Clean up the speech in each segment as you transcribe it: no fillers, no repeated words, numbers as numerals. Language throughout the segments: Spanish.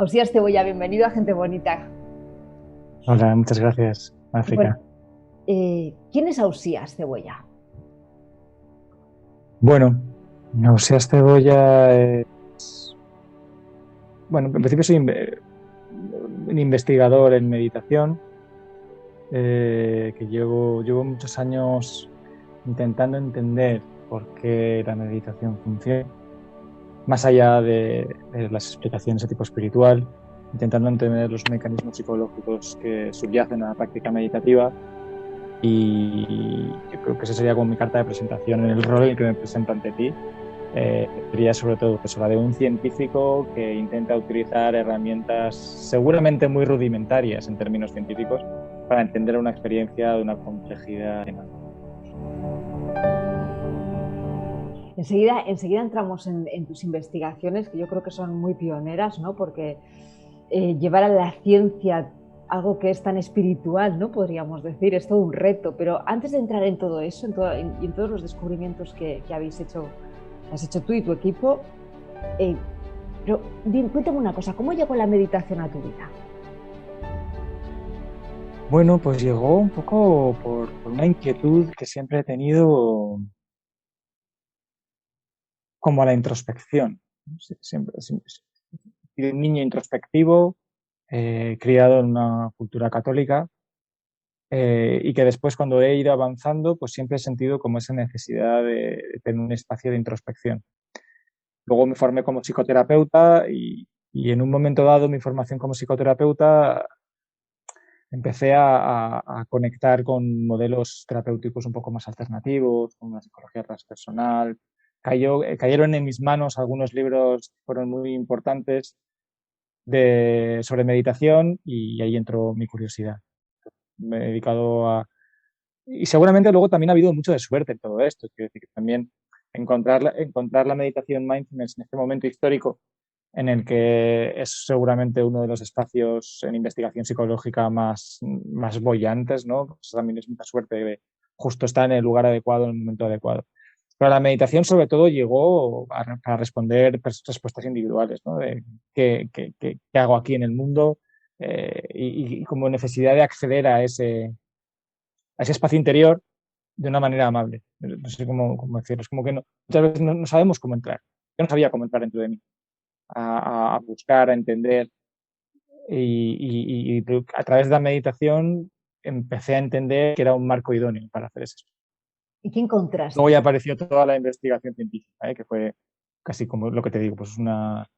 Osías Cebolla, bienvenido a Gente Bonita. Hola, muchas gracias, Bueno, África. ¿quién es Osías Cebolla? Bueno, Nauseas Cebolla es... Bueno, en principio soy un investigador en meditación, que llevo muchos años intentando entender por qué la meditación funciona, más allá de las explicaciones de tipo espiritual, intentando entender los mecanismos psicológicos que subyacen a la práctica meditativa. Y yo creo que esa sería como mi carta de presentación en el rol en el que me presento ante ti. Sería sobre todo eso, la de un científico que intenta utilizar herramientas seguramente muy rudimentarias en términos científicos para entender una experiencia de una complejidad enorme. Enseguida entramos en tus investigaciones, que yo creo que son muy pioneras, ¿no? Porque llevar a la ciencia algo que es tan espiritual, ¿no? Podríamos decir, es todo un reto. Pero antes de entrar en todo eso, y en todos los descubrimientos que has hecho tú y tu equipo, pero cuéntame una cosa, ¿cómo llegó la meditación a tu vida? Bueno, pues llegó un poco por una inquietud que siempre he tenido como a la introspección. ¿No? Siempre he sido un niño introspectivo, criado en una cultura católica, y que después cuando he ido avanzando, pues siempre he sentido como esa necesidad de tener un espacio de introspección. Luego me formé como psicoterapeuta y en un momento dado mi formación como psicoterapeuta empecé a conectar con modelos terapéuticos un poco más alternativos, con una psicología transpersonal. Cayeron en mis manos algunos libros que fueron muy importantes sobre meditación y ahí entró mi curiosidad. Me he dedicado a... Y seguramente luego también ha habido mucho de suerte en todo esto. Quiero decir que también encontrar la meditación mindfulness en este momento histórico en el que es seguramente uno de los espacios en investigación psicológica más bollantes, ¿no? Pues también es mucha suerte de justo estar en el lugar adecuado, en el momento adecuado. Pero la meditación sobre todo llegó a responder respuestas individuales, ¿no? De qué hago aquí en el mundo, y como necesidad de acceder a ese espacio interior de una manera amable. No sé cómo decirlo. Es como que muchas veces no sabemos cómo entrar. Yo no sabía cómo entrar dentro de mí, a buscar, a entender. Y a través de la meditación empecé a entender que era un marco idóneo para hacer eso. ¿Y qué Luego encontraste? ya apareció toda la investigación científica, que fue casi como lo que te digo, pues una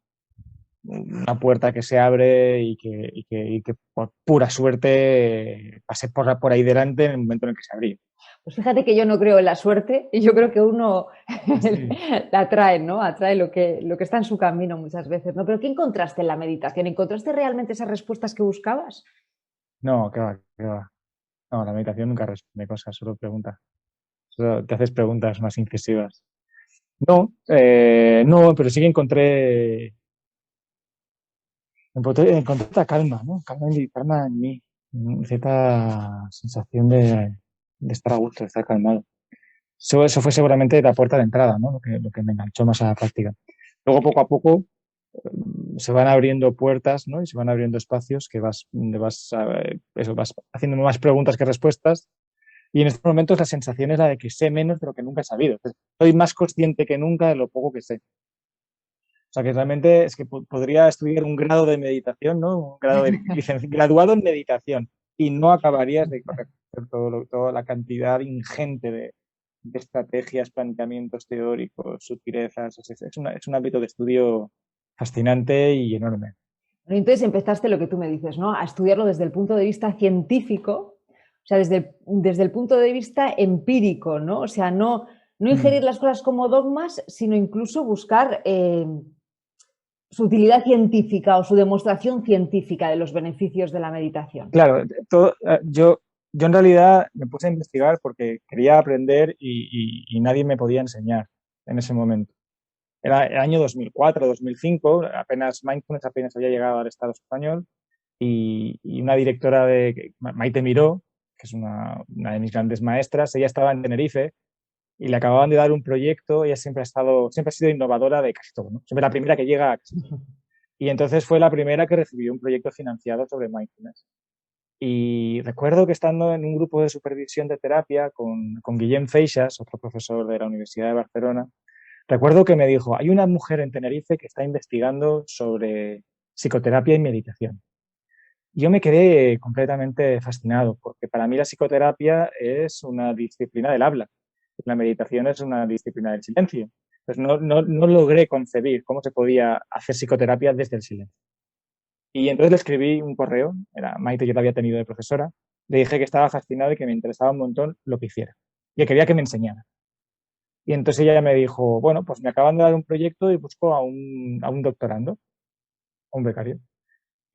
puerta que se abre y que por pura suerte pasé por ahí delante en el momento en el que se abría. Pues fíjate que yo no creo en la suerte y yo creo que uno Sí. la atrae, ¿no? Atrae lo que está en su camino muchas veces, ¿no? Pero ¿qué encontraste en la meditación? ¿Encontraste realmente esas respuestas que buscabas? No, qué va, qué va. No, la meditación nunca responde cosas, solo pregunta. Solo te haces preguntas más incisivas. No, no, pero sí que encontré esta calma, ¿no? Calma en mí, cierta sensación de estar a gusto, de estar calmado. Eso fue seguramente la puerta de entrada, ¿no? Lo que me enganchó más a la práctica. Luego, poco a poco, se van abriendo puertas, ¿no? Y se van abriendo espacios que vas haciendo más preguntas que respuestas. Y en estos momentos la sensación es la de que sé menos de lo que nunca he sabido. Entonces, soy más consciente que nunca de lo poco que sé. O sea, que realmente es que podría estudiar un grado de meditación, ¿no? Un grado de graduado en meditación y no acabarías de conocer toda la cantidad ingente de estrategias, planteamientos teóricos, sutilezas. Es un ámbito de estudio fascinante y enorme. Entonces empezaste lo que tú me dices, ¿no? A estudiarlo desde el punto de vista científico, o sea, desde el punto de vista empírico, ¿no? O sea, no ingerir Mm. las cosas como dogmas, sino incluso buscar su utilidad científica o su demostración científica de los beneficios de la meditación. Claro, yo en realidad me puse a investigar porque quería aprender y nadie me podía enseñar en ese momento. Era el año 2004, 2005, apenas Mindfulness apenas había llegado al Estado español y una directora Maite Miró, que es una de mis grandes maestras, ella estaba en Tenerife y le acababan de dar un proyecto. Ella siempre ha sido innovadora de casi todo, ¿no? Siempre la primera que llega a casi todo. Y entonces fue la primera que recibió un proyecto financiado sobre mindfulness. Y recuerdo que estando en un grupo de supervisión de terapia con Guillem Feixas, otro profesor de la Universidad de Barcelona, recuerdo que me dijo, hay una mujer en Tenerife que está investigando sobre psicoterapia y meditación. Y yo me quedé completamente fascinado, porque para mí la psicoterapia es una disciplina del habla, la meditación es una disciplina del silencio. Entonces no logré concebir cómo se podía hacer psicoterapia desde el silencio. Y entonces le escribí un correo, era Maite, yo la había tenido de profesora, le dije que estaba fascinado y que me interesaba un montón lo que hiciera, y que quería que me enseñara. Y entonces ella me dijo, bueno, pues me acaban de dar un proyecto y busco a un doctorando, a un becario.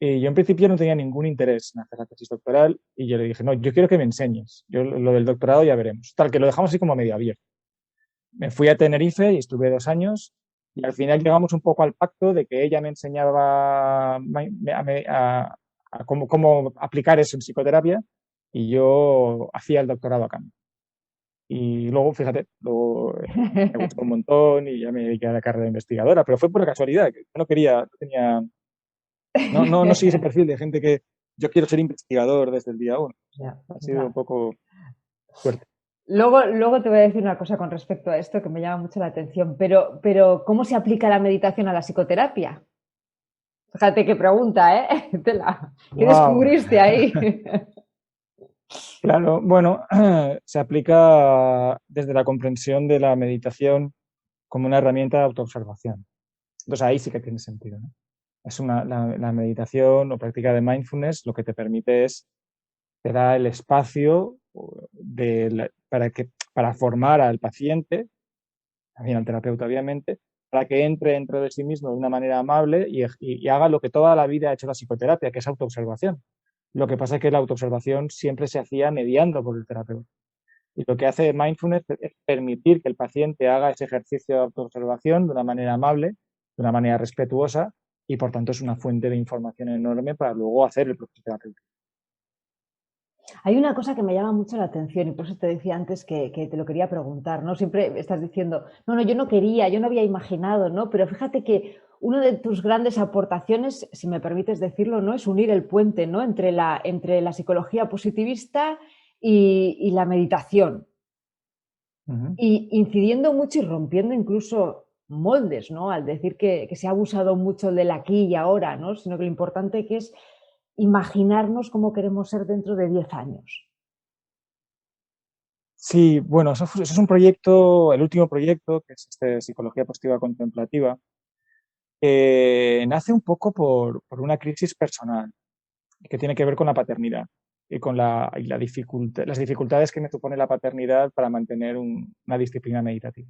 Y yo en principio no tenía ningún interés en hacer la tesis doctoral y yo le dije, no, yo quiero que me enseñes, yo lo del doctorado ya veremos. Tal, que lo dejamos así como medio abierto. Me fui a Tenerife y estuve 2 años y al final llegamos un poco al pacto de que ella me enseñaba a cómo aplicar eso en psicoterapia y yo hacía el doctorado a cambio. Y luego, fíjate, luego me gustó un montón y ya me dediqué a la carrera de investigadora, pero fue por casualidad, que yo no quería, no tenía, no sigue ese perfil de gente que yo quiero ser investigador desde el día uno. Ya, Ha sido un ya. poco suerte. Luego te voy a decir una cosa con respecto a esto que me llama mucho la atención, pero ¿cómo se aplica la meditación a la psicoterapia? Fíjate qué pregunta, ¿eh? ¿Qué Wow. descubriste ahí? Claro, bueno, se aplica desde la comprensión de la meditación como una herramienta de autoobservación. Entonces ahí sí que tiene sentido, ¿no? La meditación o práctica de mindfulness lo que te permite es, te da el espacio para formar al paciente, también al terapeuta obviamente, para que entre dentro de sí mismo de una manera amable y haga lo que toda la vida ha hecho la psicoterapia, que es autoobservación. Lo que pasa es que la autoobservación siempre se hacía mediando por el terapeuta. Y lo que hace mindfulness es permitir que el paciente haga ese ejercicio de autoobservación de una manera amable, de una manera respetuosa, y por tanto es una fuente de información enorme para luego hacer el proceso terapéutico. Hay una cosa que me llama mucho la atención y por eso te decía antes que te lo quería preguntar, ¿no? Siempre estás diciendo, no, yo no quería, yo no había imaginado, ¿no? Pero fíjate que una de tus grandes aportaciones, si me permites decirlo, ¿no? Es unir el puente, ¿no? Entre la psicología positivista y la meditación. Uh-huh. Y incidiendo mucho y rompiendo incluso moldes, ¿no? Al decir que se ha abusado mucho del aquí y ahora, ¿no? Sino que lo importante que es imaginarnos cómo queremos ser dentro de 10 años. Sí, bueno, eso es un proyecto, el último proyecto, que es este Psicología Positiva Contemplativa, nace un poco por una crisis personal que tiene que ver con la paternidad y con las dificultades que me supone la paternidad para mantener una disciplina meditativa.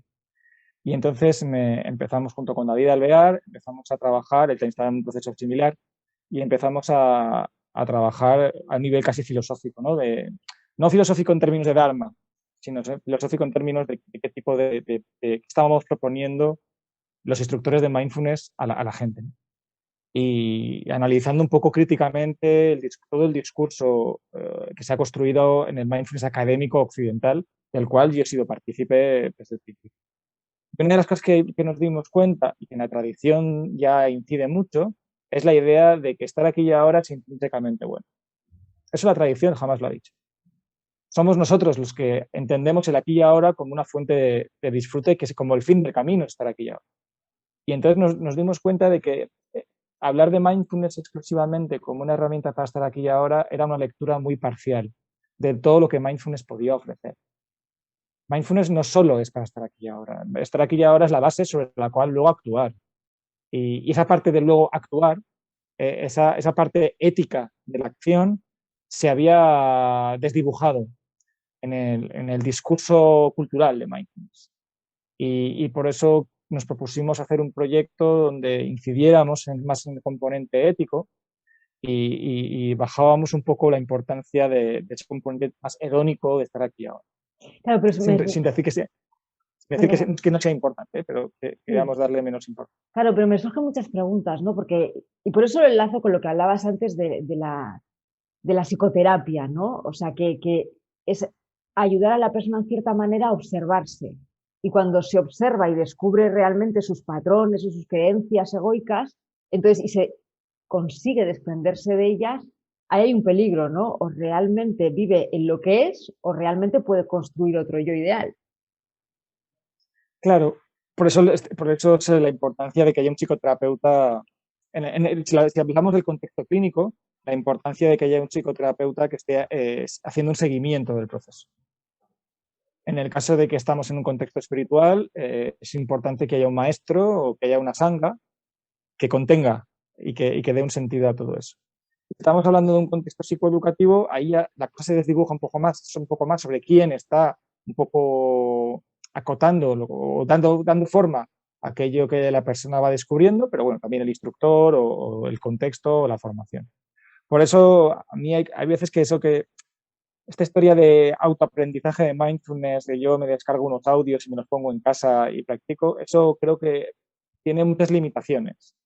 Y entonces empezamos junto con David Alvear, empezamos a trabajar, él está en un proceso similar, y empezamos a trabajar a nivel casi filosófico, ¿no? No filosófico en términos de Dharma, sino filosófico en términos de qué tipo de estábamos proponiendo los instructores de mindfulness a la gente, ¿no? Y analizando un poco críticamente todo el discurso que se ha construido en el mindfulness académico occidental, del cual yo he sido partícipe desde el principio. Una de las cosas que nos dimos cuenta y que en la tradición ya incide mucho es la idea de que estar aquí y ahora es intrínsecamente bueno. Eso la tradición jamás lo ha dicho. Somos nosotros los que entendemos el aquí y ahora como una fuente de disfrute, que es como el fin del camino estar aquí y ahora. Y entonces nos dimos cuenta de que hablar de mindfulness exclusivamente como una herramienta para estar aquí y ahora era una lectura muy parcial de todo lo que mindfulness podía ofrecer. Mindfulness no solo es para estar aquí y ahora. Estar aquí y ahora es la base sobre la cual luego actuar. Y esa parte de luego actuar, esa parte ética de la acción, se había desdibujado en el discurso cultural de mindfulness. Y por eso nos propusimos hacer un proyecto donde incidiéramos más en el componente ético y bajábamos un poco la importancia de ese componente más hedónico de estar aquí ahora. Claro, pero Sin decir que sea, que no sea importante, pero que sí, queríamos darle menos importancia. claro, pero me surgen muchas preguntas, ¿no? Y por eso lo enlazo con lo que hablabas antes de la psicoterapia, ¿no? O sea, que es ayudar a la persona en cierta manera a observarse. Y cuando se observa y descubre realmente sus patrones y sus creencias egoicas, entonces, y se consigue desprenderse de ellas, ahí hay un peligro, ¿no? O realmente vive en lo que es, o realmente puede construir otro yo ideal. Claro, por eso es la importancia de que haya un psicoterapeuta. Si hablamos del contexto clínico, la importancia de que haya un psicoterapeuta que esté haciendo un seguimiento del proceso. En el caso de que estamos en un contexto espiritual, es importante que haya un maestro o que haya una sangha que contenga y que dé un sentido a todo eso. Si estamos hablando de un contexto psicoeducativo, ahí ya la cosa se desdibuja un poco más sobre quién está un poco acotando o dando forma a aquello que la persona va descubriendo, pero bueno, también el instructor o el contexto o la formación. Por eso, a mí hay veces que esta historia de autoaprendizaje de mindfulness, de yo me descargo unos audios y me los pongo en casa y practico, eso creo que tiene muchas limitaciones.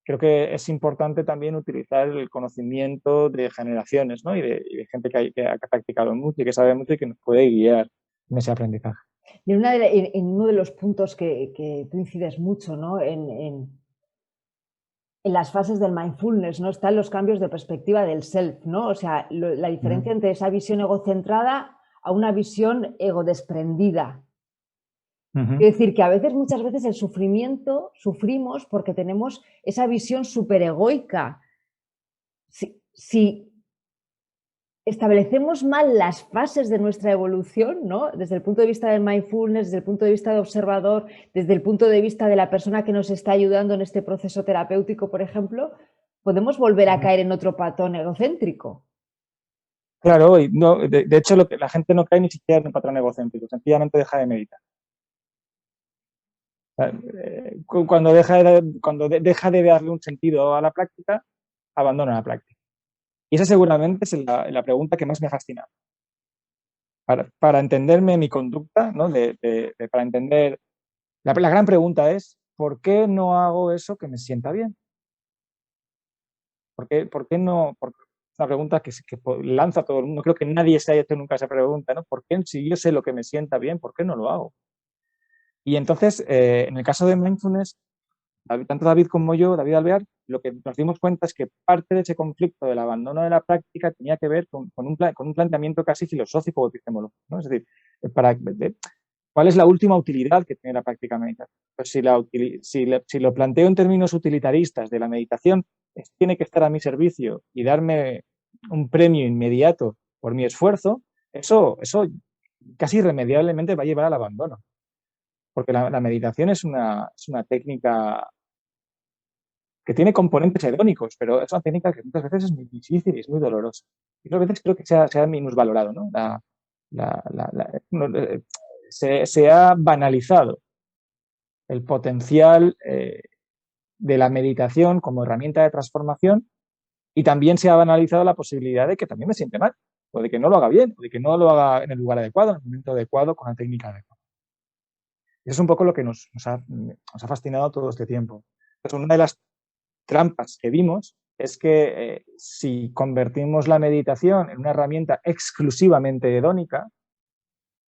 Creo que es importante también utilizar el conocimiento de generaciones, ¿no? Y de gente que ha practicado mucho y que sabe mucho y que nos puede guiar en ese aprendizaje. Y en uno de los puntos que tú incides mucho, ¿no? En las fases del mindfulness, ¿no? Están los cambios de perspectiva del self, ¿no? O sea, la diferencia entre esa visión egocentrada a una visión egodesprendida. Es decir, que a veces, muchas veces el sufrimiento, sufrimos porque tenemos esa visión superegoica. Si establecemos mal las fases de nuestra evolución, ¿no? Desde el punto de vista del mindfulness, desde el punto de vista de observador, desde el punto de vista de la persona que nos está ayudando en este proceso terapéutico, por ejemplo, podemos volver a caer en otro patrón egocéntrico. Claro, y no, de hecho la gente no cae ni siquiera en un patrón egocéntrico, sencillamente deja de meditar. Cuando deja de darle un sentido a la práctica, abandona la práctica. Y esa seguramente es la pregunta que más me ha fascinado. Para entenderme mi conducta, ¿no? Para entender, la gran pregunta es, ¿por qué no hago eso que me sienta bien? ¿Por qué no? Es una pregunta que lanza a todo el mundo. Creo que nadie se haya hecho nunca esa pregunta, ¿no? ¿Por qué, si yo sé lo que me sienta bien, por qué no lo hago? Y entonces, en el caso de mindfulness, tanto David como yo, David Alvear, lo que nos dimos cuenta es que parte de ese conflicto del abandono de la práctica tenía que ver con un planteamiento casi filosófico o epistemológico, ¿no? Es decir, ¿cuál es la última utilidad que tiene la práctica meditativa? Pues si lo planteo en términos utilitaristas de la meditación, tiene que estar a mi servicio y darme un premio inmediato por mi esfuerzo, eso casi irremediablemente va a llevar al abandono. Porque la meditación es una técnica que tiene componentes hedónicos, pero es una técnica que muchas veces es muy difícil y es muy dolorosa. Y otras veces creo que se ha minusvalorado, ¿no? Se ha banalizado el potencial de la meditación como herramienta de transformación y también se ha banalizado la posibilidad de que también me siente mal, o de que no lo haga bien, o de que no lo haga en el lugar adecuado, en el momento adecuado, con la técnica adecuada. Eso es un poco lo que nos ha fascinado todo este tiempo. Entonces, una de las trampas que vimos es que si convertimos la meditación en una herramienta exclusivamente hedónica,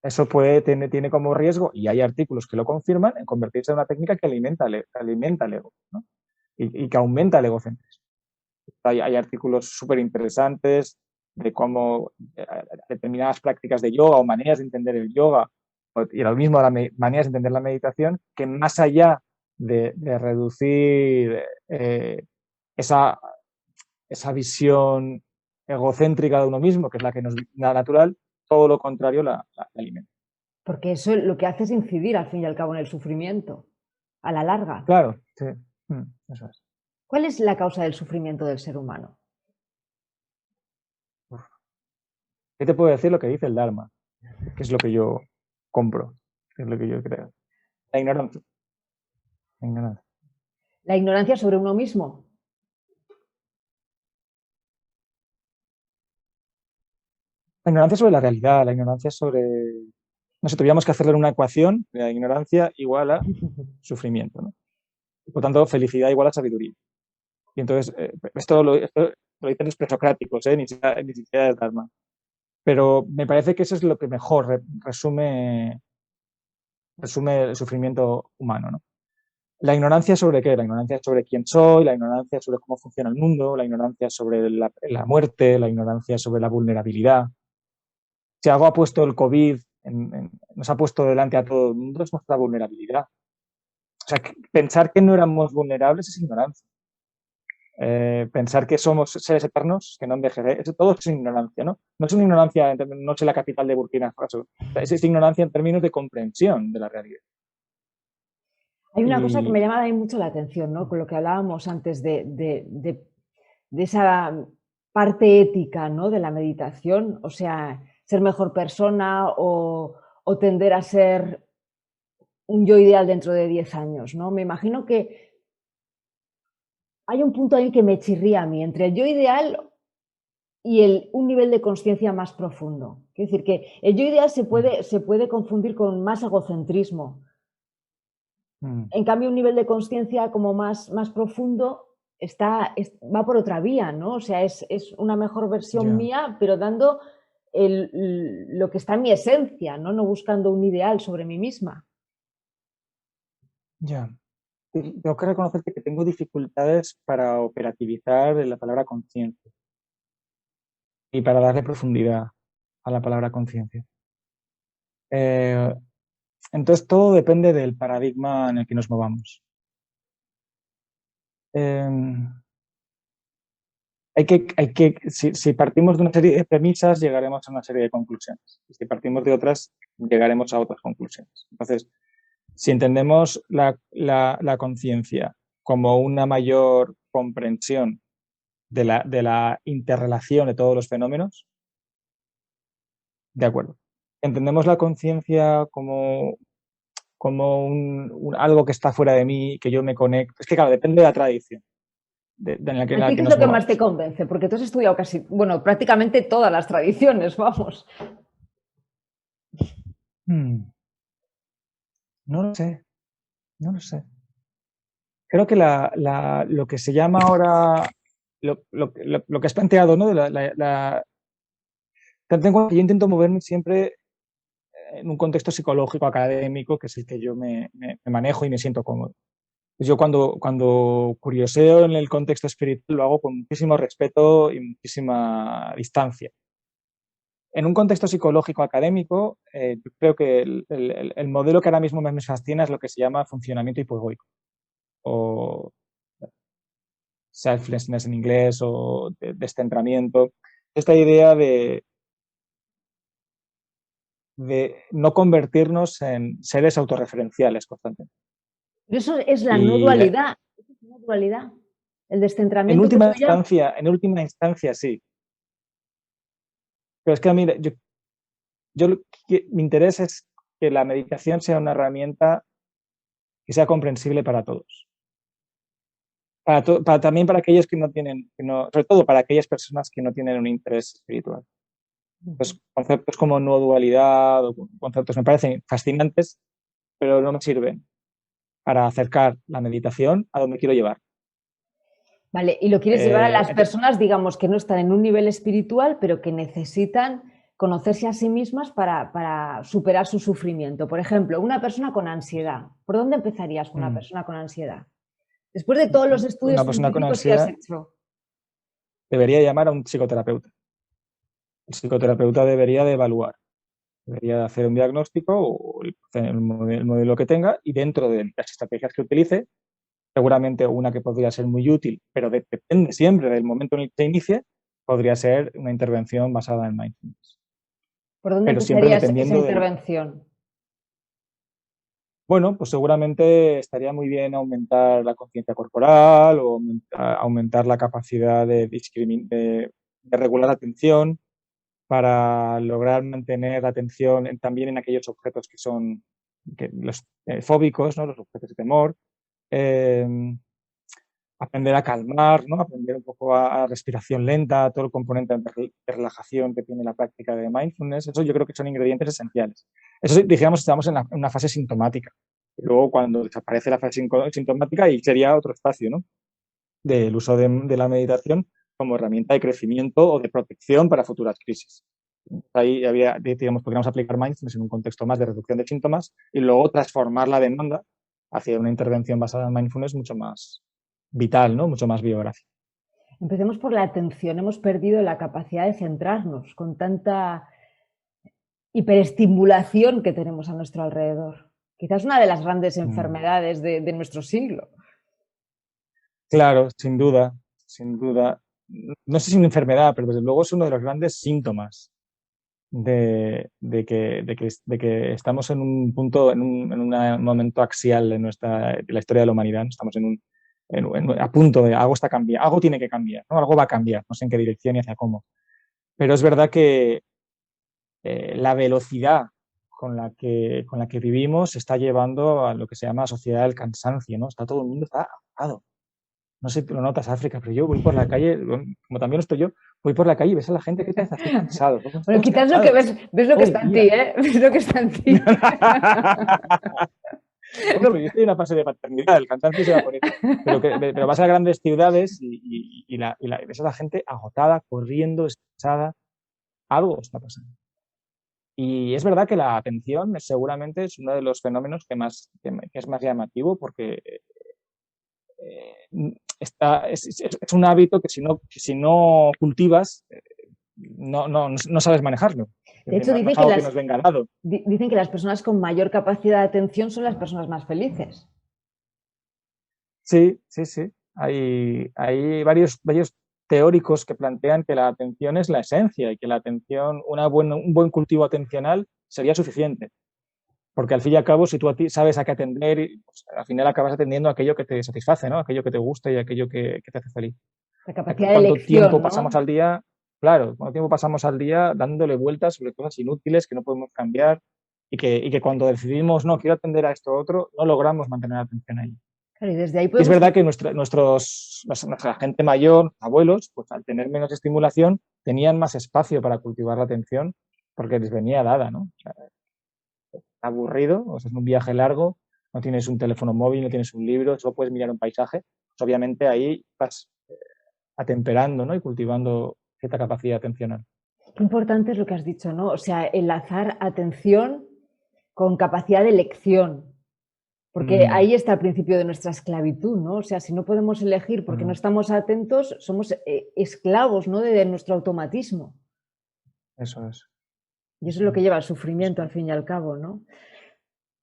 eso tiene como riesgo, y hay artículos que lo confirman, en convertirse en una técnica que alimenta el ego, ¿no? y que aumenta el egocentrismo. Hay artículos súper interesantes de cómo determinadas prácticas de yoga o maneras de entender el yoga, y lo mismo maneras de entender la meditación, que más allá de reducir esa visión egocéntrica de uno mismo, que es la que nos da natural, todo lo contrario la alimenta. Porque eso lo que hace es incidir al fin y al cabo en el sufrimiento, a la larga. Claro, sí, eso es. ¿Cuál es la causa del sufrimiento del ser humano? ¿Qué te puedo decir lo que dice el Dharma? Que es lo que yo compro, que es lo que yo creo. La ignorancia. La ignorancia. ¿La ignorancia sobre uno mismo? La ignorancia sobre la realidad, la ignorancia sobre... No sé, tuviéramos que hacerle una ecuación, la ignorancia igual a sufrimiento, ¿no? Por tanto, felicidad igual a sabiduría. Y entonces, esto lo dicen los presocráticos, ni siquiera es Dharma. Pero me parece que eso es lo que mejor resume el sufrimiento humano, ¿no? ¿La ignorancia sobre qué? La ignorancia sobre quién soy, la ignorancia sobre cómo funciona el mundo, la ignorancia sobre la muerte, la ignorancia sobre la vulnerabilidad. Si algo ha puesto el COVID, nos ha puesto delante a todo el mundo, es nuestra vulnerabilidad. O sea, pensar que no éramos vulnerables es ignorancia. Pensar que somos seres eternos, que no envejecen, eso todo es ignorancia, ¿no? No es una ignorancia, no sé la capital de Burkina Faso, es ignorancia en términos de comprensión de la realidad. Hay una cosa que Y me llama mucho la atención, ¿no? Con lo que hablábamos antes de esa parte ética, ¿no? De la meditación, o sea, ser mejor persona o tender a ser un yo ideal dentro de 10 años, ¿no? Me imagino que hay un punto ahí que me chirría a mí, entre el yo ideal y un nivel de conciencia más profundo. Quiero decir que el yo ideal se puede confundir con más egocentrismo. En cambio, un nivel de conciencia como más profundo va por otra vía, ¿no? O sea, es una mejor versión ya, mía, pero dando lo que está en mi esencia, ¿no? No buscando un ideal sobre mí misma. ya. Tengo que reconocerte que tengo dificultades para operativizar la palabra conciencia y para darle profundidad a la palabra conciencia. Eh, entonces, todo depende del paradigma en el que nos movamos. Eh, si partimos de una serie de premisas, llegaremos a una serie de conclusiones. Y si partimos de otras, llegaremos a otras conclusiones. Entonces, si entendemos la conciencia como una mayor comprensión de la interrelación de todos los fenómenos, de acuerdo. Entendemos la conciencia como algo que está fuera de mí, que yo me conecto. Es que, claro, depende de la tradición en la ¿A ti que qué es nos lo que más te movamos. convence? Porque tú has estudiado casi, bueno, prácticamente todas las tradiciones, vamos. Hmm, no lo sé, no lo sé. Creo que lo que se llama ahora, lo que has planteado, ¿no? Ten en cuenta que yo intento moverme siempre en un contexto psicológico, académico, que es el que yo me manejo y me siento cómodo. Pues yo cuando curioseo en el contexto espiritual lo hago con muchísimo respeto y muchísima distancia. En un contexto psicológico académico, yo creo que el modelo que ahora mismo me fascina es lo que se llama funcionamiento hipoegoico, o selflessness en inglés, o descentramiento. Esta idea de no convertirnos en seres autorreferenciales constantemente. Pero eso es la no Y dualidad. Eso es no dualidad. El en descentramiento que última tú llamas. instancia, en última instancia sí. Pero es que a mí, mi interés es que la meditación sea una herramienta que sea comprensible para todos. También para aquellos que no tienen, sobre todo para aquellas personas que no tienen un interés espiritual. Pues conceptos como no dualidad o conceptos me parecen fascinantes, pero no me sirven para acercar la meditación a donde quiero llevar. Vale, y lo quieres llevar a las Entonces, personas, digamos, que no están en un nivel espiritual, pero que necesitan conocerse a sí mismas para superar su sufrimiento. Por ejemplo, una persona con ansiedad. ¿Por dónde empezarías con una persona con ansiedad? Después de todos los estudios una persona con científicos que has ansiedad hecho. debería llamar a un psicoterapeuta. El psicoterapeuta debería de evaluar, debería de hacer un diagnóstico o el modelo que tenga, y dentro de las estrategias que utilice, seguramente una que podría ser muy útil, pero depende siempre del momento en el que se inicie, podría ser una intervención basada en mindfulness. ¿Por dónde Pero siempre empezaría esa dependiendo del... intervención? Bueno, pues seguramente estaría muy bien aumentar la conciencia corporal o aumentar la capacidad de regular la atención para lograr mantener la atención también en aquellos objetos que son los fóbicos, ¿no? Los objetos de temor. Eh, Aprender a calmar, ¿no? Aprender un poco a respiración lenta, todo el componente de relajación que tiene la práctica de mindfulness. Eso yo creo que son ingredientes esenciales. Eso, digamos, estamos en una fase sintomática. Y luego, cuando desaparece la fase sintomática, y sería otro espacio, ¿no? Del uso de la meditación como herramienta de crecimiento o de protección para futuras crisis. Ahí digamos, podríamos aplicar mindfulness en un contexto más de reducción de síntomas y luego transformar la demanda hacia una intervención basada en mindfulness mucho más vital, ¿no? Mucho más biográfica. Empecemos por la atención. Hemos perdido la capacidad de centrarnos con tanta hiperestimulación que tenemos a nuestro alrededor. Quizás una de las grandes enfermedades de nuestro siglo. Claro, sin duda, sin duda. No sé si una enfermedad, pero desde luego es uno de los grandes síntomas de que estamos en un punto, en un momento axial de la historia de la humanidad. Estamos a punto de algo está cambiando, algo tiene que cambiar, ¿no? Algo va a cambiar, no sé en qué dirección y hacia cómo. Pero es verdad que la velocidad con la que vivimos se está llevando a lo que se llama sociedad del cansancio, ¿no? Todo el mundo está agotado. No sé si tú lo notas, África, pero yo voy por la calle, como también lo estoy yo, voy por la calle y ves a la gente que te hace cansado. Bueno, quizás lo que ves lo que está en ti, ¿eh? Ves lo que está en ti. Bueno, yo estoy en una fase de paternidad, el cansancio se va a poner. Pero vas a grandes ciudades y ves a la gente agotada, corriendo, estresada. Algo está pasando. Y es verdad que la atención seguramente es uno de los fenómenos que es más llamativo porque es un hábito que si no cultivas, no sabes manejarlo. De hecho, No es algo que nos venga dado. Dicen que las personas con mayor capacidad de atención son las personas más felices. Sí, sí, sí. Hay varios teóricos que plantean que la atención es la esencia y que la atención, un buen cultivo atencional sería suficiente. Porque al fin y al cabo, si tú sabes a qué atender, pues, al final acabas atendiendo aquello que te satisface, ¿no? Aquello que te gusta y aquello que te hace feliz. La capacidad de ¿Cuánto elección, tiempo ¿no? pasamos al día? Claro, ¿cuánto tiempo pasamos al día dándole vueltas sobre cosas inútiles que no podemos cambiar y que cuando decidimos, no, quiero atender a esto u otro, no logramos mantener la atención ahí? Claro, y desde ahí Y es podemos... verdad que nuestra gente mayor, abuelos, pues al tener menos estimulación, tenían más espacio para cultivar la atención porque les venía dada, ¿no? O sea, aburrido, o sea, es un viaje largo, no tienes un teléfono móvil, no tienes un libro, solo puedes mirar un paisaje, pues obviamente ahí vas atemperando, ¿no? Y cultivando cierta capacidad atencional. Qué importante es lo que has dicho, ¿no? O sea, enlazar atención con capacidad de elección, porque ahí está el principio de nuestra esclavitud, ¿no? O sea, si no podemos elegir porque no estamos atentos, somos esclavos, ¿no? De nuestro automatismo. Eso es. Y eso es lo que lleva al sufrimiento, al fin y al cabo, ¿no?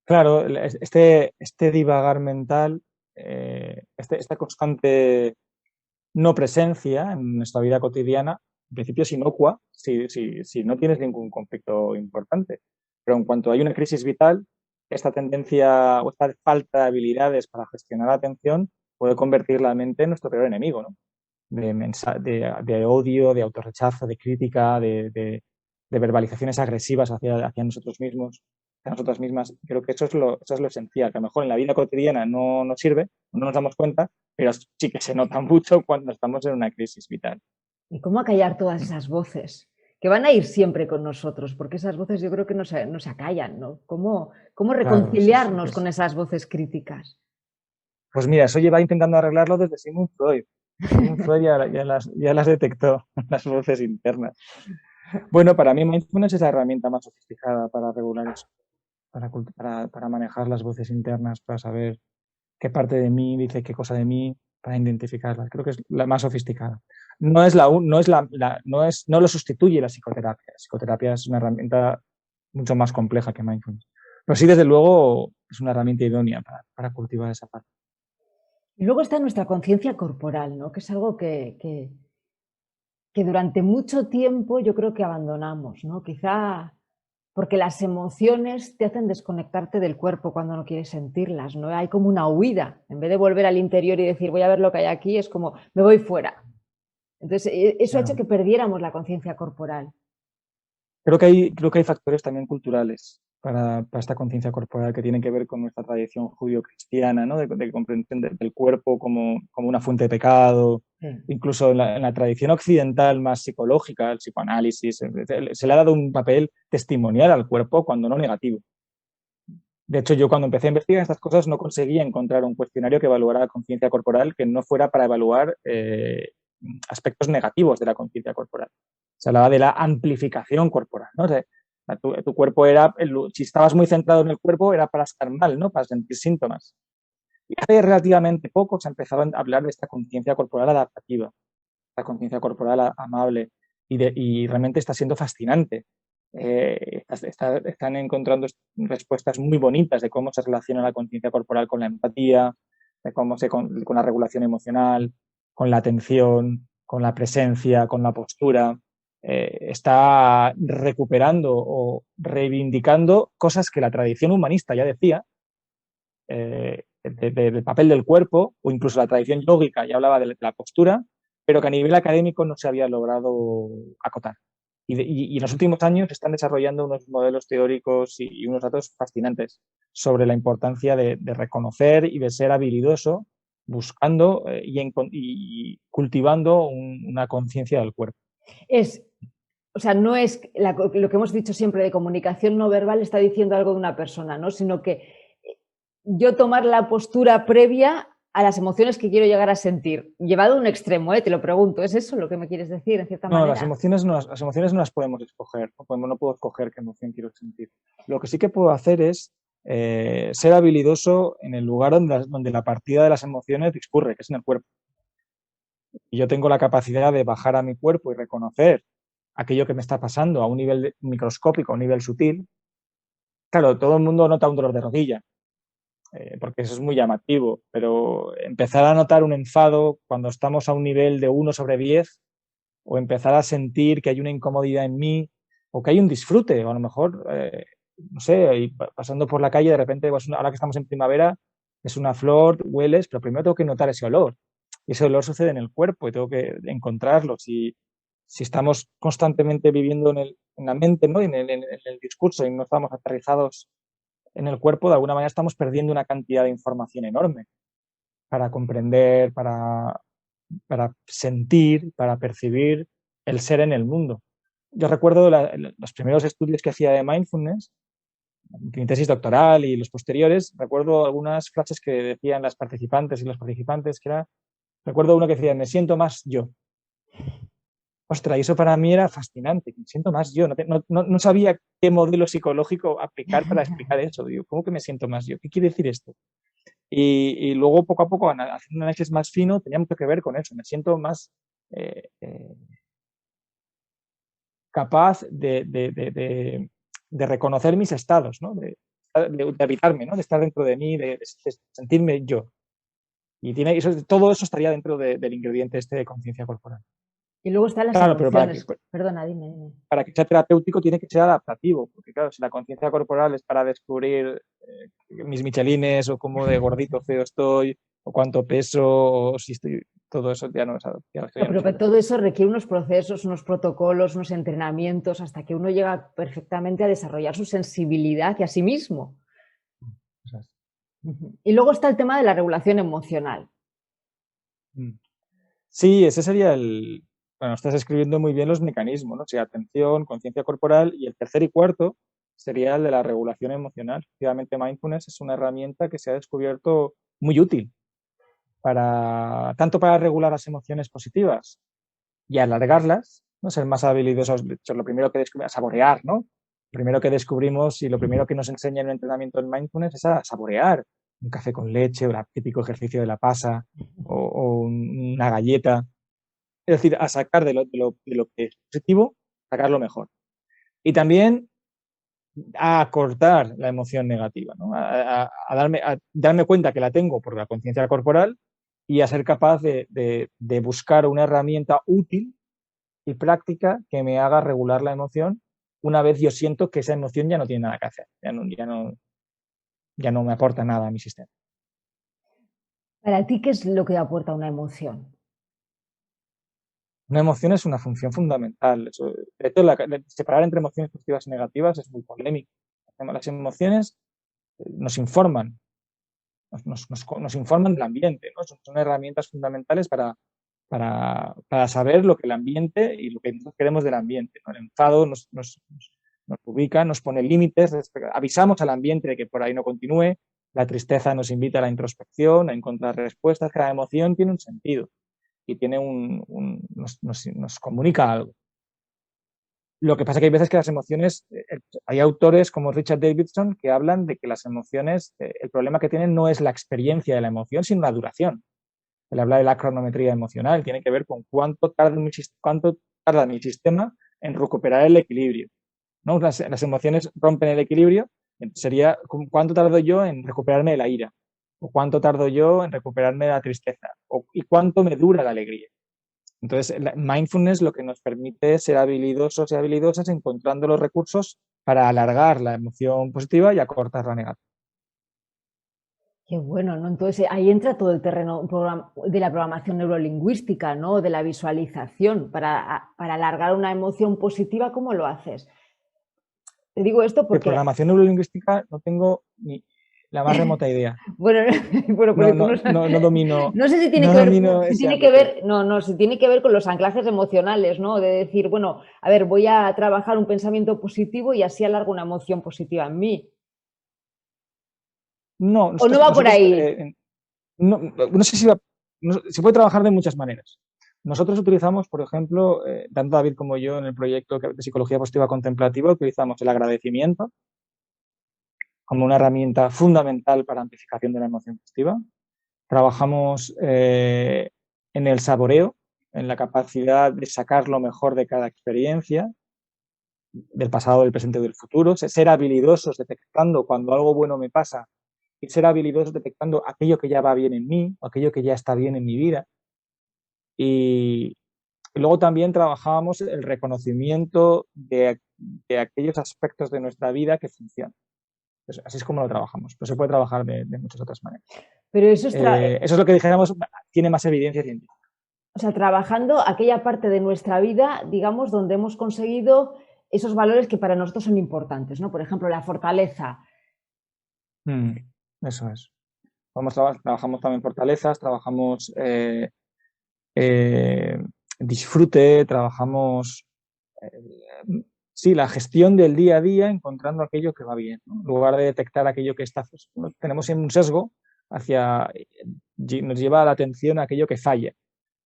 Claro, este divagar mental, esta constante no presencia en nuestra vida cotidiana, en principio es inocua si no tienes ningún conflicto importante. Pero en cuanto hay una crisis vital, esta tendencia o esta falta de habilidades para gestionar la atención puede convertir la mente en nuestro peor enemigo, ¿no? De odio, de autorrechazo, de crítica, de verbalizaciones agresivas hacia nosotros mismos, hacia nosotras mismas. Creo que eso es lo esencial, que a lo mejor en la vida cotidiana no nos sirve, no nos damos cuenta, pero sí que se nota mucho cuando estamos en una crisis vital. ¿Y cómo acallar todas esas voces? Que van a ir siempre con nosotros, porque esas voces yo creo que no se acallan, ¿no? ¿Cómo reconciliarnos Claro, con esas voces críticas? Pues mira, eso lleva intentando arreglarlo desde Sigmund Freud. Sigmund Freud ya las detectó, las voces internas. Bueno, para mí mindfulness es la herramienta más sofisticada para regular eso, para manejar las voces internas, para saber qué parte de mí dice qué cosa de mí, para identificarlas. Creo que es la más sofisticada. No lo sustituye la psicoterapia. La psicoterapia es una herramienta mucho más compleja que mindfulness. Pero sí, desde luego, es una herramienta idónea para cultivar esa parte. Y luego está nuestra conciencia corporal, ¿no? Que es algo que durante mucho tiempo yo creo que abandonamos, ¿no? Quizá porque las emociones te hacen desconectarte del cuerpo cuando no quieres sentirlas, ¿no? Hay como una huida. En vez de volver al interior y decir voy a ver lo que hay aquí, es como me voy fuera. Entonces, eso ha hecho que perdiéramos la conciencia corporal. Creo que hay factores también culturales para esta conciencia corporal que tienen que ver con nuestra tradición judío-cristiana, ¿no? De comprensión del cuerpo como una fuente de pecado. Incluso en la tradición occidental más psicológica, el psicoanálisis, se le ha dado un papel testimonial al cuerpo cuando no negativo. De hecho, yo cuando empecé a investigar estas cosas no conseguía encontrar un cuestionario que evaluara la conciencia corporal que no fuera para evaluar aspectos negativos de la conciencia corporal. Se hablaba de la amplificación corporal, ¿no? O sea, tu cuerpo era, si estabas muy centrado en el cuerpo, era para estar mal, ¿no? Para sentir síntomas. Y hace relativamente poco se ha empezado a hablar de esta conciencia corporal adaptativa, esta conciencia corporal amable, y realmente está siendo fascinante. Están encontrando respuestas muy bonitas de cómo se relaciona la conciencia corporal con la empatía, de cómo con la regulación emocional, con la atención, con la presencia, con la postura. Está recuperando o reivindicando cosas que la tradición humanista ya decía, del papel del cuerpo, o incluso la tradición yógica ya hablaba de la postura, pero que a nivel académico no se había logrado acotar. Y en los últimos años se están desarrollando unos modelos teóricos y unos datos fascinantes sobre la importancia de reconocer y de ser habilidoso buscando y cultivando una conciencia del cuerpo. O sea, no es lo que hemos dicho siempre de comunicación no verbal está diciendo algo de una persona, ¿no? Sino que yo tomar la postura previa a las emociones que quiero llegar a sentir. Llevado a un extremo, te lo pregunto, ¿es eso lo que me quieres decir en cierta manera? Las emociones no las podemos escoger, no puedo escoger qué emoción quiero sentir. Lo que sí que puedo hacer es ser habilidoso en el lugar donde la partida de las emociones discurre, que es en el cuerpo. Y yo tengo la capacidad de bajar a mi cuerpo y reconocer aquello que me está pasando a un nivel microscópico, a un nivel sutil. Claro, todo el mundo nota un dolor de rodilla, porque eso es muy llamativo, pero empezar a notar un enfado cuando estamos a un nivel de 1/10, o empezar a sentir que hay una incomodidad en mí, o que hay un disfrute, o a lo mejor, no sé, y pasando por la calle de repente, pues, ahora que estamos en primavera, es una flor, hueles, pero primero tengo que notar ese olor. Y ese olor sucede en el cuerpo y tengo que encontrarlo. Si estamos constantemente viviendo en la mente, ¿no? en el discurso, y no estamos aterrizados en el cuerpo, de alguna manera estamos perdiendo una cantidad de información enorme para comprender, para sentir, para percibir el ser en el mundo. Yo recuerdo los primeros estudios que hacía de mindfulness, mi tesis doctoral y los posteriores, recuerdo algunas frases que decían las participantes y los participantes, recuerdo uno que decía, me siento más yo. Ostras, y eso para mí era fascinante, me siento más yo. No sabía qué modelo psicológico aplicar para explicar eso. Digo, ¿cómo que me siento más yo? ¿Qué quiere decir esto? Y luego, poco a poco, haciendo un análisis más fino, tenía mucho que ver con eso. Me siento más capaz de reconocer mis estados, ¿no? de habitarme, ¿no? De estar dentro de mí, de sentirme yo. Y todo eso estaría dentro del ingrediente de conciencia corporal. Y luego están las emociones. Perdona, dime. Para que sea terapéutico tiene que ser adaptativo, porque claro, si la conciencia corporal es para descubrir mis michelines, o cómo de gordito feo estoy, o cuánto peso, o si estoy, todo eso ya no es adaptativo. Pero todo eso requiere unos procesos, unos protocolos, unos entrenamientos, hasta que uno llega perfectamente a desarrollar su sensibilidad hacia sí mismo. Y luego está el tema de la regulación emocional. Sí, ese sería bueno, estás escribiendo muy bien los mecanismos, ¿no? O sea, atención, conciencia corporal, y el tercer y cuarto sería el de la regulación emocional. Efectivamente, mindfulness es una herramienta que se ha descubierto muy útil tanto para regular las emociones positivas y alargarlas, ¿no? Ser más habilidosos. De hecho, lo primero que descubrimos, saborear, ¿no? Lo primero que descubrimos y lo primero que nos enseña en un entrenamiento en mindfulness es a saborear un café con leche, o el típico ejercicio de la pasa, o una galleta. Es decir, a sacar de lo que es positivo, sacar lo mejor. Y también a cortar la emoción negativa, ¿no? a darme cuenta que la tengo por la conciencia corporal, y a ser capaz de buscar una herramienta útil y práctica que me haga regular la emoción una vez yo siento que esa emoción ya no tiene nada que hacer, ya no me aporta nada a mi sistema. ¿Para ti qué es lo que aporta una emoción? Una emoción es una función fundamental. De hecho, separar entre emociones positivas y negativas es muy polémico. Las emociones nos informan, nos informan del ambiente, ¿no? Son herramientas fundamentales para saber lo que el ambiente y lo que nosotros queremos del ambiente, ¿no? El enfado nos ubica, nos pone límites, avisamos al ambiente de que por ahí no continúe. La tristeza nos invita a la introspección, a encontrar respuestas. Cada emoción tiene un sentido y tiene nos comunica algo. Lo que pasa es que hay veces que las emociones, hay autores como Richard Davidson que hablan de que las emociones, el problema que tienen no es la experiencia de la emoción, sino la duración. Él habla de la cronometría emocional, tiene que ver con cuánto tarda mi sistema en recuperar el equilibrio, ¿no? Las emociones rompen el equilibrio, sería cuánto tardo yo en recuperarme de la ira, o cuánto tardo yo en recuperarme de la tristeza, y cuánto me dura la alegría. Entonces, mindfulness lo que nos permite es ser habilidosos y habilidosas encontrando los recursos para alargar la emoción positiva y acortar la negativa. Qué bueno, ¿no? Entonces ahí entra todo el terreno de la programación neurolingüística, ¿no? De la visualización para alargar una emoción positiva, ¿cómo lo haces? Te digo esto De porque, programación neurolingüística no tengo ni la más remota idea. bueno, bueno, No, porque tú no, no sabes, no domino, no sé si tiene no que ver, domino si ese tiene que ámbito. ver, no, si tiene que ver con los anclajes emocionales, ¿no? De decir, bueno, a ver, voy a trabajar un pensamiento positivo y así alargo una emoción positiva en mí. No, ¿O no va por ahí? no sé si se puede trabajar de muchas maneras. Nosotros utilizamos, por ejemplo, tanto David como yo en el proyecto de psicología positiva contemplativa, utilizamos el agradecimiento como una herramienta fundamental para amplificación de la emoción positiva. Trabajamos en el saboreo, en la capacidad de sacar lo mejor de cada experiencia, del pasado, del presente y del futuro, ser habilidosos detectando cuando algo bueno me pasa y ser habilidosos detectando aquello que ya va bien en mí o aquello que ya está bien en mi vida. Y luego también trabajábamos el reconocimiento de aquellos aspectos de nuestra vida que funcionan. Pues así es como lo trabajamos, pero se puede trabajar de muchas otras maneras. Pero eso es, Eso es lo que dijéramos, tiene más evidencia científica. o sea, trabajando aquella parte de nuestra vida, digamos, donde hemos conseguido esos valores que para nosotros son importantes, ¿no? Por ejemplo, la fortaleza. Eso es. Trabajamos también fortalezas, trabajamos disfrute, trabajamos sí, la gestión del día a día encontrando aquello que va bien, ¿no? En lugar de detectar aquello que está, tenemos un sesgo hacia, nos lleva la atención a aquello que falla.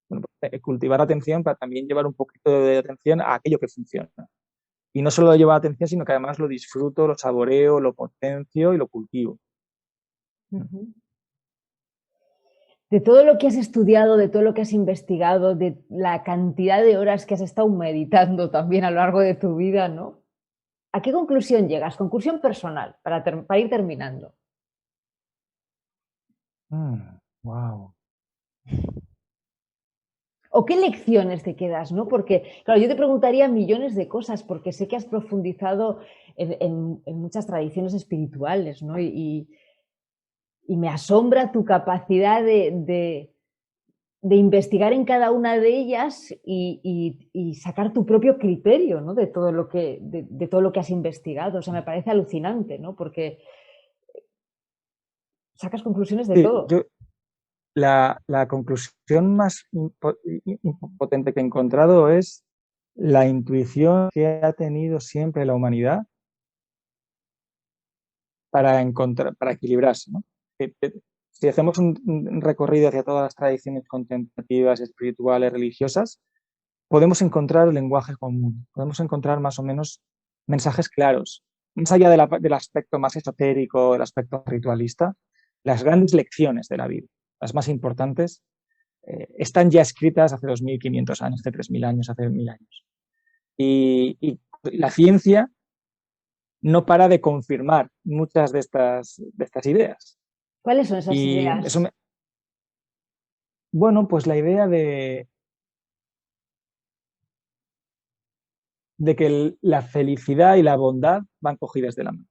Bueno, cultivar atención para también llevar un poquito de atención a aquello que funciona. Y no solo lo llevo a atención, sino que además lo disfruto, lo saboreo, lo potencio y lo cultivo. De todo lo que has estudiado, de todo lo que has investigado, de la cantidad de horas que has estado meditando también a lo largo de tu vida, ¿no? ¿A qué conclusión llegas? Conclusión personal, para ir terminando. Wow. ¿O qué lecciones te quedas, no? Porque, claro, yo te preguntaría millones de cosas, porque sé que has profundizado en muchas tradiciones espirituales, ¿no? Y me asombra tu capacidad de investigar en cada una de ellas y sacar tu propio criterio, ¿no? De todo lo que has investigado. O sea, me parece alucinante, ¿no? Porque sacas conclusiones de Sí, todo. la conclusión más potente que he encontrado es la intuición que ha tenido siempre la humanidad para equilibrarse, ¿no? Si hacemos un recorrido hacia todas las tradiciones contemplativas, espirituales, religiosas, podemos encontrar el lenguaje común, podemos encontrar más o menos mensajes claros. Más allá del aspecto más esotérico, del aspecto ritualista, las grandes lecciones de la vida, las más importantes, están ya escritas hace 2.500 años, hace 3.000 años, hace 1.000 años. Y la ciencia no para de confirmar muchas de estas ideas. ¿Cuáles son esas Y ideas? eso bueno, pues la idea de que la felicidad y la bondad van cogidas de la mano.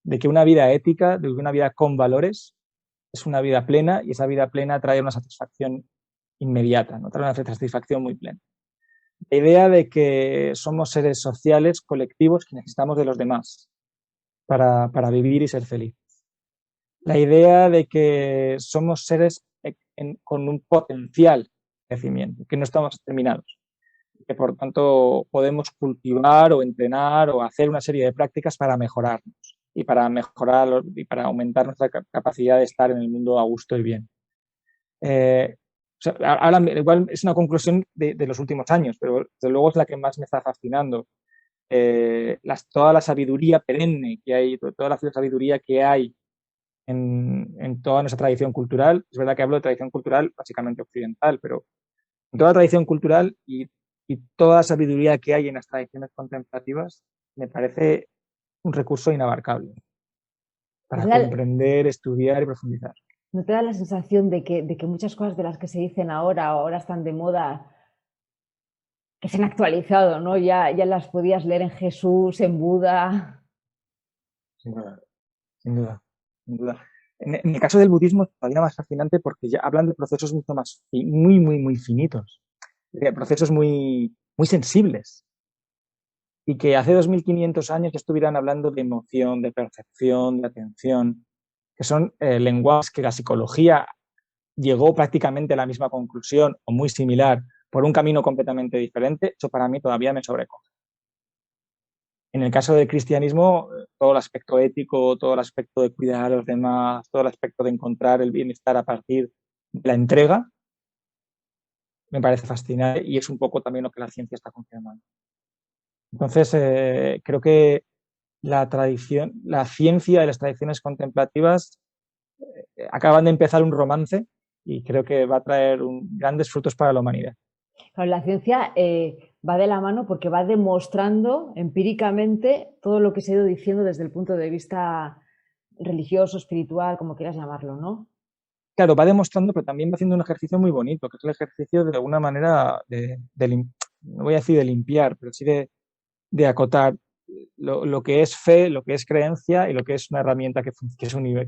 De que una vida ética, de que una vida con valores, es una vida plena y esa vida plena trae una satisfacción inmediata, ¿no? Trae una satisfacción muy plena. La idea de que somos seres sociales, colectivos, que necesitamos de los demás para vivir y ser felices. La idea de que somos seres con un potencial de crecimiento, que no estamos terminados, que por tanto podemos cultivar o entrenar o hacer una serie de prácticas para mejorarnos y para mejorar y para aumentar nuestra capacidad de estar en el mundo a gusto y bien. O sea, ahora igual es una conclusión de los últimos años, pero desde luego es la que más me está fascinando. toda la sabiduría perenne que hay, toda la sabiduría que hay en toda nuestra tradición cultural. Es verdad que hablo de tradición cultural básicamente occidental, pero en toda la tradición cultural y toda la sabiduría que hay en las tradiciones contemplativas me parece un recurso inabarcable ¿No para te da, comprender, estudiar y profundizar. no te da la sensación de que muchas cosas de las que se dicen ahora están de moda, que se han actualizado, ¿no? Ya las podías leer en Jesús, en Buda. Sin duda, sin duda, sin duda. En el caso del budismo es todavía más fascinante porque ya hablan de procesos mucho más, muy, muy, muy finitos, de procesos muy, muy sensibles. Y que hace 2500 años ya estuvieran hablando de emoción, de percepción, de atención, que son lenguajes que la psicología llegó prácticamente a la misma conclusión o muy similar por un camino completamente diferente, eso para mí todavía me sobrecoge. En el caso del cristianismo, todo el aspecto ético, todo el aspecto de cuidar a los demás, todo el aspecto de encontrar el bienestar a partir de la entrega, me parece fascinante y es un poco también lo que la ciencia está confirmando. Entonces, creo que la tradición, la ciencia y las tradiciones contemplativas acaban de empezar un romance y creo que va a traer grandes frutos para la humanidad. Claro, la ciencia va de la mano porque va demostrando empíricamente todo lo que se ha ido diciendo desde el punto de vista religioso, espiritual, como quieras llamarlo, ¿no? Claro, va demostrando, pero también va haciendo un ejercicio muy bonito, que es el ejercicio de alguna manera no voy a decir de limpiar, pero sí de acotar lo que es fe, lo que es creencia y lo que es una herramienta que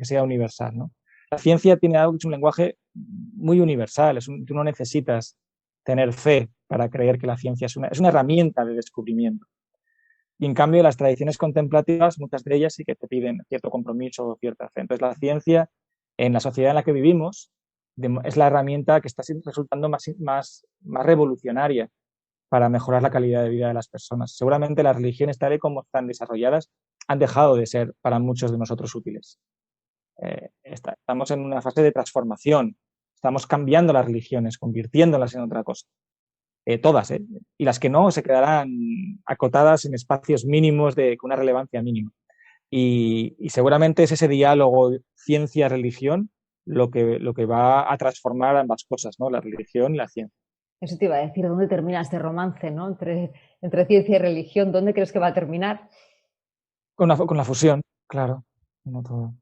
sea universal, ¿no? La ciencia tiene algo que es un lenguaje muy universal, tú no necesitas tener fe para creer que la ciencia es una herramienta de descubrimiento. Y en cambio, las tradiciones contemplativas, muchas de ellas sí que te piden cierto compromiso o cierta fe. Entonces, la ciencia, en la sociedad en la que vivimos, es la herramienta que está resultando más revolucionaria para mejorar la calidad de vida de las personas. Seguramente las religiones, tal y como están desarrolladas, han dejado de ser para muchos de nosotros útiles. Estamos en una fase de transformación. Estamos cambiando las religiones, convirtiéndolas en otra cosa. Todas, ¿eh? Y las que no se quedarán acotadas en espacios mínimos con una relevancia mínima. Y seguramente es ese diálogo ciencia-religión lo que va a transformar ambas cosas, ¿no? La religión y la ciencia. Eso te iba a decir, ¿dónde termina este romance, ¿no? Entre ciencia y religión, ¿dónde crees que va a terminar? Con la fusión, claro. No todo.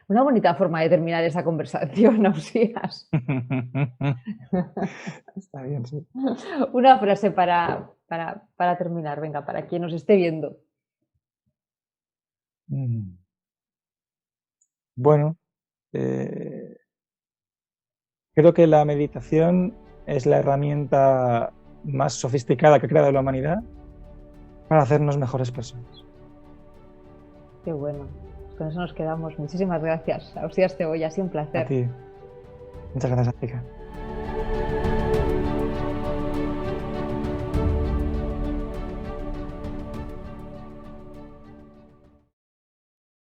Una bonita forma de terminar esa conversación, Ausías. Está bien, sí. Una frase para terminar, venga, para quien nos esté viendo. Bueno, creo que la meditación es la herramienta más sofisticada que ha creado la humanidad para hacernos mejores personas. Qué bueno. Pues con eso nos quedamos. Muchísimas gracias, Ausías Cebolla, ha sido un placer. A ti. Muchas gracias, África.